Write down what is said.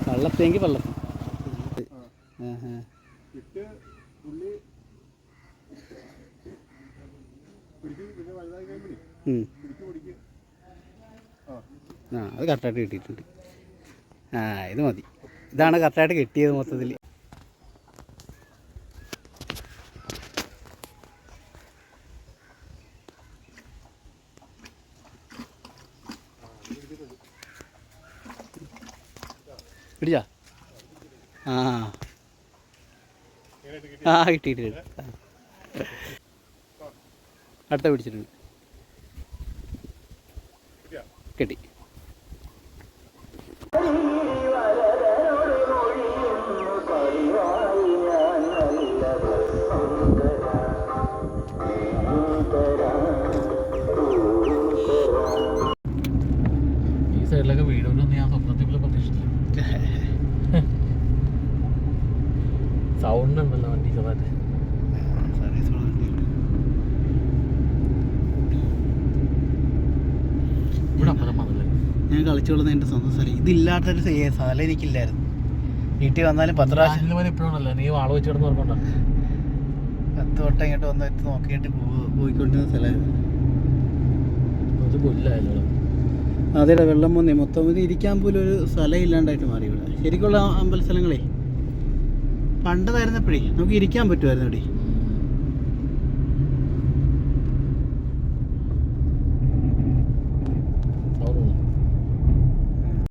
വള്ളത്തെങ്കിൽ വള്ളത്തിൽ അത് കറക്റ്റായിട്ട് കിട്ടിയിട്ടുണ്ട്. ഇത് മതി. ഇതാണ് കറക്റ്റായിട്ട് കിട്ടിയത് മൊത്തത്തിൽ. പിടിച്ചാ? കിട്ടിയിട്ടുണ്ട്. അടുത്ത പിടിച്ചിട്ടുണ്ട്. കിട്ടി. ഈ സൈഡിലൊക്കെ വീടൊന്നും ഞാൻ സ്വപ്നത്തിൽ പോലും പ്രതീക്ഷിച്ചില്ല. സൗണ്ട് ഉണ്ടല്ലോ വണ്ടി ചെറുതായിട്ട്. ഞാൻ കളിച്ചോളുന്ന എൻ്റെ സ്വന്തം സ്ഥലം. ഇതില്ലാത്തൊരു സ്ഥലം എനിക്കില്ലായിരുന്നു. വീട്ടിൽ വന്നാലും 10 പ്രാവശ്യം ഇപ്പോഴാണല്ലോ നീ വാള വെച്ച് കിടന്ന് ഓർമ്മ 10 വട്ടം ഇങ്ങോട്ട് വന്ന് എത്തി നോക്കിയിട്ട് പോയിക്കൊണ്ടിരുന്ന സ്ഥലമായിരുന്നു. അതേടാ, വെള്ളം വന്നേ മൊത്തം ഇരിക്കാൻ പോലും ഒരു സ്ഥലം ഇല്ലാണ്ടായിട്ട് മാറി ഇവിടെ. ശരിക്കുള്ള അമ്പല സ്ഥലങ്ങളെ പണ്ട് തരുന്നപ്പോഴേ നമുക്ക് ഇരിക്കാൻ പറ്റുമായിരുന്നു ഇവിടെ.